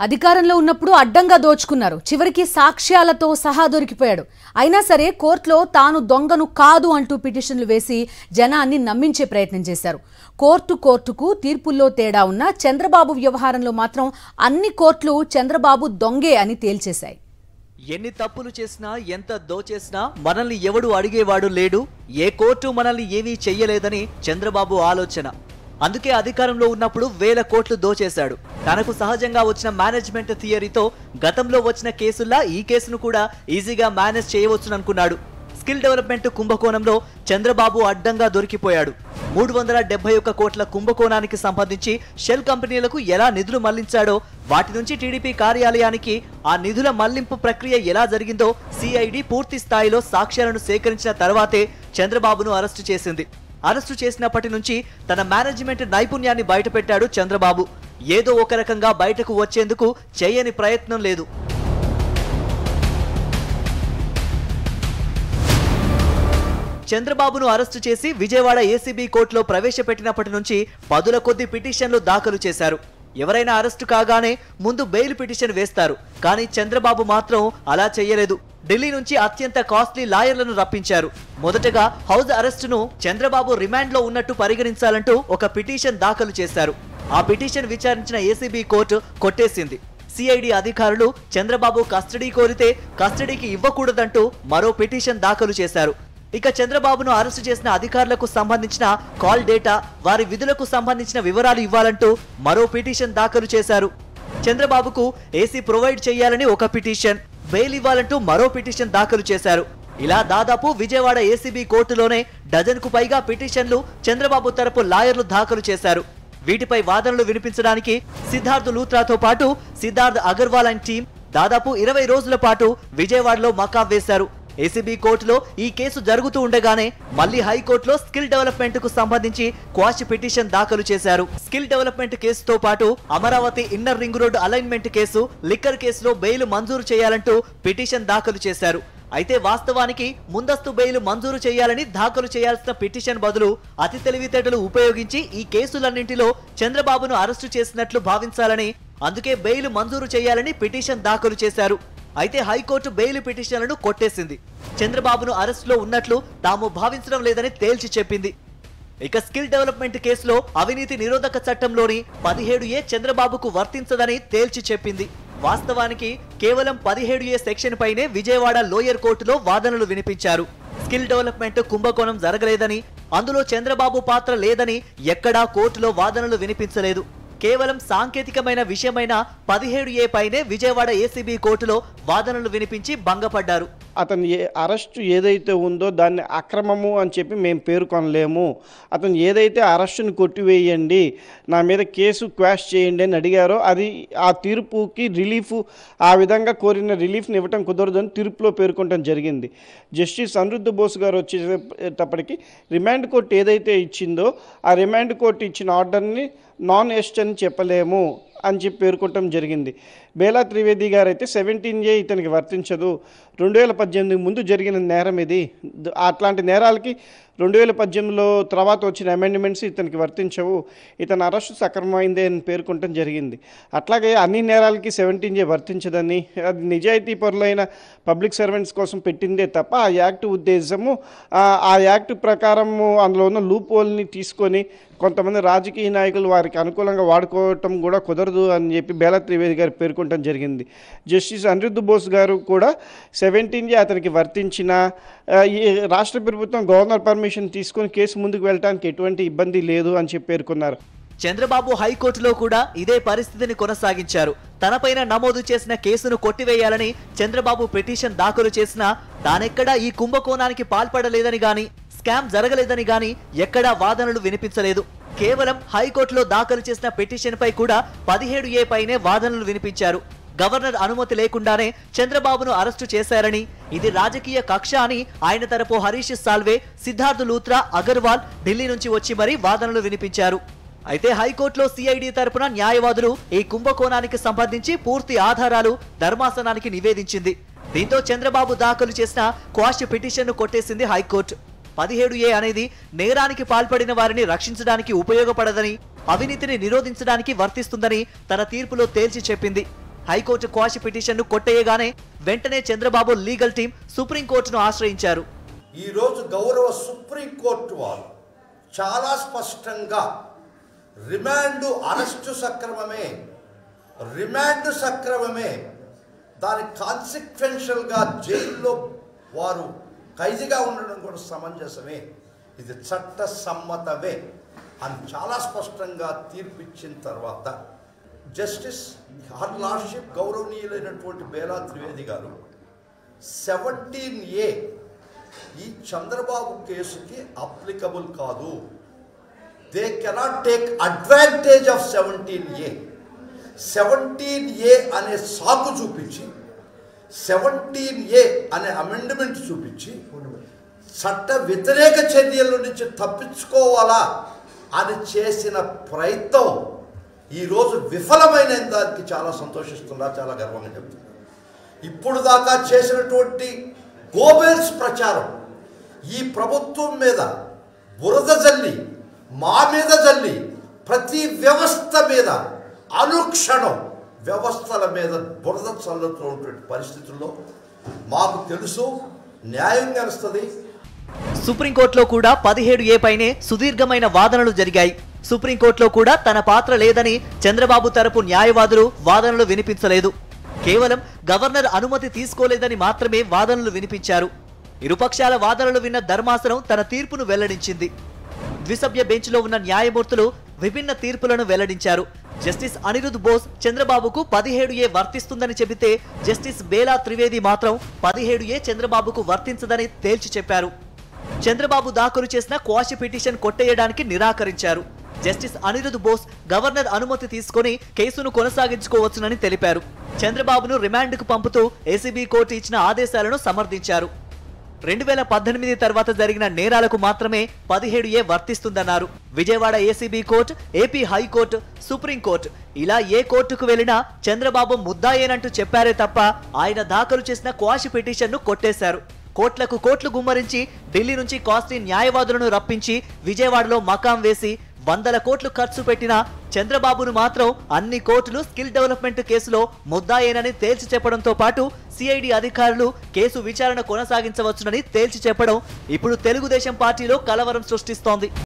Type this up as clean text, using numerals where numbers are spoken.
అధికారంలో ఉన్నప్పుడు అడ్డంగా దోచుకున్నారు. చివరికి సాక్ష్యాలతో సహా దొరికిపోయాడు. అయినా సరే కోర్టులో తాను దొంగను కాదు అంటూ పిటిషన్లు వేసి జనాన్ని నమ్మించే ప్రయత్నం చేశారు. కోర్టుకు తీర్పుల్లో తేడా ఉన్న చంద్రబాబు వ్యవహారంలో మాత్రం అన్ని కోర్టులు చంద్రబాబు దొంగే అని తేల్చేశాయి. ఎన్ని తప్పులు చేసినా ఎంత దోచేసినా మనల్ని ఎవడు అడిగేవాడు లేడు, ఏ కోర్టు మనల్ని ఏమీ చెయ్యలేదని చంద్రబాబు ఆలోచన. అందుకే అధికారంలో ఉన్నప్పుడు వేల కోట్లు దోచేశాడు. తనకు సహజంగా వచ్చిన మేనేజ్మెంట్ థియరీతో గతంలో వచ్చిన కేసుల్లా ఈ కేసును కూడా ఈజీగా మేనేజ్ చేయవచ్చుననుకున్నాడు. స్కిల్ డెవలప్మెంట్ కుంభకోణంలో చంద్రబాబు అడ్డంగా దొరికిపోయాడు. 371 కోట్ల కుంభకోణానికి సంబంధించి షెల్ కంపెనీలకు ఎలా నిధులు మళ్లించాడో, వాటి నుంచి టీడీపీ కార్యాలయానికి ఆ నిధుల మళ్లింపు ప్రక్రియ ఎలా జరిగిందో సిఐడి పూర్తి స్థాయిలో సాక్ష్యాలను సేకరించిన తర్వాతే చంద్రబాబును అరెస్టు చేసింది. అరెస్టు చేసినప్పటి నుంచి తన మేనేజ్మెంట్ నైపుణ్యాన్ని బయటపెట్టాడు చంద్రబాబు. ఏదో ఒక రకంగా బయటకు వచ్చేందుకు చేయని ప్రయత్నం లేదు. చంద్రబాబును అరెస్టు చేసి విజయవాడ ఏసీబీ కోర్టులో ప్రవేశపెట్టినప్పటి నుంచి పదుల కొద్ది పిటిషన్లు దాఖలు చేశారు. ఎవరైనా అరెస్టు కాగానే ముందు బెయిల్ పిటిషన్ వేస్తారు. కానీ చంద్రబాబు మాత్రం అలా చేయలేదు. ఢిల్లీ నుంచి అత్యంత కాస్ట్లీ లాయర్లను రప్పించారు. మొదటగా హౌస్ అరెస్టును చంద్రబాబు రిమాండ్లో ఉన్నట్టు పరిగణించాలంటూ ఒక పిటిషన్ దాఖలు చేశారు. ఆ పిటిషన్ విచారించిన ఏసీబీ కోర్టు కొట్టేసింది. సిఐడి అధికారులు చంద్రబాబు కస్టడీ కోరితే కస్టడీకి ఇవ్వకూడదంటూ మరో పిటిషన్ దాఖలు చేశారు. ఇక చంద్రబాబును అరెస్టు చేసిన అధికారులకు సంబంధించిన కాల్ డేటా, వారి విధులకు సంబంధించిన వివరాలు ఇవ్వాలంటూ మరో పిటిషన్ దాఖలు చేశారు. చంద్రబాబుకు ఏసీ ప్రొవైడ్ చేయాలని ఒక పిటిషన్, బెయిల్ ఇవ్వాలంటూ మరో పిటిషన్ దాఖలు చేశారు. ఇలా దాదాపు విజయవాడ ఏసీబీ కోర్టులోనే డజన్కు పైగా పిటిషన్లు చంద్రబాబు తరపు లాయర్లు దాఖలు చేశారు. వీటిపై వాదనలు వినిపించడానికి సిద్ధార్థ్ లూత్రాతో పాటు సిద్ధార్థ్ అగర్వాల్ అండ్ టీం దాదాపు 20 రోజుల పాటు విజయవాడలో మకాం వేశారు. ఏసీబీ కోర్టులో ఈ కేసు జరుగుతూ ఉండగానే మళ్లీ హైకోర్టులో స్కిల్ డెవలప్మెంట్ కు సంబంధించి క్వాష్ పిటిషన్ దాఖలు చేశారు. స్కిల్ డెవలప్మెంట్ కేసుతో పాటు Amaravati inner ring road alignment case, liquor కేసులో బెయిల్ మంజూరు చేయాలంటూ పిటిషన్ దాఖలు చేశారు. అయితే వాస్తవానికి ముందస్తు బెయిల్ మంజూరు చేయాలని దాఖలు చేయాల్సిన పిటిషన్ బదులు అతి తెలివితేటలు ఉపయోగించి ఈ కేసులన్నింటిలో చంద్రబాబును అరెస్టు చేసినట్లు భావించాలని, అందుకే బెయిల్ మంజూరు చేయాలని పిటిషన్ దాఖలు చేశారు. అయితే హైకోర్టు బెయిల్ పిటిషన్లను కొట్టేసింది. చంద్రబాబును అరెస్టులో ఉన్నట్లు తాము భావించడం లేదని తేల్చి చెప్పింది. ఇక స్కిల్ డెవలప్మెంట్ కేసులో అవినీతి నిరోధక చట్టంలోని 17A చంద్రబాబుకు వర్తించదని తేల్చి చెప్పింది. వాస్తవానికి కేవలం 17A సెక్షన్ పైనే విజయవాడ లోయర్ కోర్టులో వాదనలు వినిపించారు. స్కిల్ డెవలప్మెంట్ కుంభకోణం జరగలేదని, అందులో చంద్రబాబు పాత్ర లేదని ఎక్కడా కోర్టులో వాదనలు వినిపించలేదు. కేవలం సాంకేతికమైన విషయమైన 17A పైనే విజయవాడ ఏసీబీ కోర్టులో వాదనలు వినిపించి భంగపడ్డారు. అతని అరెస్టు ఏదైతే ఉందో దాన్ని అక్రమము అని చెప్పి మేము పేర్కొనలేము. అతను ఏదైతే అరెస్టును కొట్టివేయండి, నా మీద కేసు క్వాష్ చేయండి అని అడిగారో అది ఆ తీర్పుకి రిలీఫ్, ఆ విధంగా కోరిన రిలీఫ్ని ఇవ్వటం కుదరదని తీర్పులో పేర్కొనడం జరిగింది. జస్టిస్ అనిరుద్ధ బోస్ గారు వచ్చేటప్పటికి రిమాండ్ కోర్టు ఏదైతే ఇచ్చిందో ఆ రిమాండ్ కోర్టు ఇచ్చిన ఆర్డర్ని నాన్ ఎస్ట్ అని చెప్పలేము అని చెప్పి పేర్కొనడం జరిగింది. బేలా త్రివేది గారు అయితే 17A ఇతనికి వర్తించదు, 2018 ముందు జరిగిన నేరం ఇది, అట్లాంటి నేరాలకి 2018లో తర్వాత వచ్చిన అమెండ్మెంట్స్ ఇతనికి వర్తించవు, ఇతని అరెస్టు సక్రమమైందే అని పేర్కొనడం జరిగింది. అట్లాగే అన్ని నేరాలకి 17A వర్తించదని, అది నిజాయితీ పరులైన పబ్లిక్ సర్వెంట్స్ కోసం పెట్టిందే తప్ప ఆ యాక్ట్ ఉద్దేశము, ఆ యాక్ట్ ప్రకారము అందులో ఉన్న లూప్ హోల్ని తీసుకొని కొంతమంది రాజకీయ నాయకులు వారికి అనుకూలంగా వాడుకోవటం కూడా కుదరదు అని చెప్పి బేలా త్రివేది గారు పేర్కొనడం జరిగింది. జస్టిస్ అనిరుద్ధ బోస్ గారు కూడా 17A అతనికి వర్తించిన ఈ రాష్ట్ర ప్రభుత్వం గవర్నర్ పర్మిషన్ తీసుకొని కేసు ముందుకు వెళ్ళడానికి ఎటువంటి ఇబ్బంది లేదు అని చెప్పి పేర్కొన్నారు. చంద్రబాబు హైకోర్టులో కూడా ఇదే పరిస్థితిని కొనసాగించారు. తనపైన నమోదు చేసిన కేసును కొట్టివేయాలని చంద్రబాబు పిటిషన్ దాఖలు చేసినా తానెక్కడా ఈ కుంభకోణానికి పాల్పడలేదని గాని, స్కామ్ జరగలేదని గాని ఎక్కడా వాదనలు వినిపించలేదు. కేవలం హైకోర్టులో దాఖలు చేసిన పిటిషన్ పై కూడా 17A పైనే వాదనలు వినిపించారు. గవర్నర్ అనుమతి లేకుండానే చంద్రబాబును అరెస్టు చేశారని, ఇది రాజకీయ కక్ష అని ఆయన తరపు హరీష్ సాల్వే, సిద్ధార్థ్ లూత్రా, అగర్వాల్ ఢిల్లీ నుంచి వచ్చి మరీ వాదనలు వినిపించారు. అయితే హైకోర్టులో సిఐడి తరపున న్యాయవాదులు ఈ కుంభకోణానికి సంబంధించి పూర్తి ఆధారాలు ధర్మాసనానికి నివేదించింది. దీంతో చంద్రబాబు దాఖలు చేసిన క్వాష్ పిటిషన్ను కొట్టేసింది హైకోర్టు. 17A అనేది నేరానికి పాల్పడిన వారిని రక్షించడానికి ఉపయోగపడదని, అవినీతిని నిరోధించడానికి వర్తిస్తుందని తన తీర్పులో తేల్చి చెప్పింది. హైకోర్టు క్వాష్ పిటిషన్ను కొట్టేయగానే వెంటనే చంద్రబాబు లీగల్ టీం సుప్రీంకోర్టును ఆశ్రయించారు. ఈ రోజు గౌరవ సుప్రీంకోర్టు వారు చాలా స్పష్టంగా అరెస్టు సక్రమమే, దాని కాన్సిక్వెన్షియల్గా జైల్లో వారు ఖైదీగా ఉండడం కూడా సమంజసమే, ఇది చట్ట సమ్మతమే అని చాలా స్పష్టంగా తీర్పిచ్చిన తర్వాత justice her lordship గౌరవనీయులైనటువంటి Bela Trivedi గారు 17A ఈ చంద్రబాబు కేసుకి అప్లికబుల్ కాదు, they cannot take advantage of 17A అనే సాకు చూపించి 17A అనే అమెండ్మెంట్ చూపించి చట్ట వ్యతిరేక చర్యల నుంచి తప్పించుకోవాలా అని చేసిన ప్రయత్నం ఈరోజు విఫలమైన దానికి చాలా సంతోషిస్తున్నా, చాలా గర్వంగా చెప్తున్నా. ఇప్పుడు దాకా చేసినటువంటి గోబెల్స్ ప్రచారం ఈ ప్రభుత్వం మీద బురద జల్లి, మా మీద జల్లి, ప్రతి వ్యవస్థ మీద అనుక్షణం వ్యవస్థల మీద బురద చల్లుతున్నటువంటి పరిస్థితుల్లో మాకు తెలుసు న్యాయం గెలుస్తుంది. సుప్రీంకోర్టులో కూడా 17A పైనే సుదీర్ఘమైన వాదనలు జరిగాయి. సుప్రీంకోర్టులో కూడా తన పాత్ర లేదని చంద్రబాబు తరపు న్యాయవాదులు వాదనలు వినిపించలేదు. కేవలం గవర్నర్ అనుమతి తీసుకోలేదని మాత్రమే వాదనలు వినిపించారు. ఇరుపక్షాల వాదనలు విన్న ధర్మాసనం తన తీర్పును వెల్లడించింది. ద్విసభ్య బెంచ్లో ఉన్న న్యాయమూర్తులు విభిన్న తీర్పులను వెల్లడించారు. జస్టిస్ అనిరుద్ బోస్ చంద్రబాబుకు 17A వర్తిస్తుందని చెబితే జస్టిస్ బేలా త్రివేది మాత్రం 17A చంద్రబాబుకు వర్తించదని తేల్చి చెప్పారు. చంద్రబాబు దాఖలు చేసిన క్వాష్ పిటిషన్ కొట్టేయడానికి నిరాకరించారు. జస్టిస్ అనిరుద్ బోస్ గవర్నర్ అనుమతి తీసుకుని కేసును కొనసాగించుకోవచ్చునని తెలిపారు. చంద్రబాబును రిమాండ్కు పంపుతూ ఏసీబీ కోర్టు ఇచ్చిన ఆదేశాలను సమర్థించారు. 2018 తర్వాత జరిగిన నేరాలకు మాత్రమే 17A వర్తిస్తుందన్నారు. Vijayawada ACB court, AP high court, supreme court ఇలా ఏ కోర్టుకు వెళ్లినా చంద్రబాబు ముద్దాయేనంటూ చెప్పారే తప్ప ఆయన దాఖలు చేసిన క్వాష్ పిటిషన్ను కొట్టేశారు. కోట్లకు కోట్లు గుమ్మరించి ఢిల్లీ నుంచి కాస్ట్లీ న్యాయవాదులను రప్పించి విజయవాడలో మకాం వేసి 100 కోట్లు ఖర్చు పెట్టిన చంద్రబాబును మాత్రం అన్ని కోర్టులు స్కిల్ డెవలప్మెంట్ కేసులో ముద్దాయేనని తేల్చి చెప్పడంతో పాటు సిఐడి అధికారులు కేసు విచారణ కొనసాగించవచ్చునని తేల్చి చెప్పడం ఇప్పుడు తెలుగుదేశం పార్టీలో కలవరం సృష్టిస్తోంది.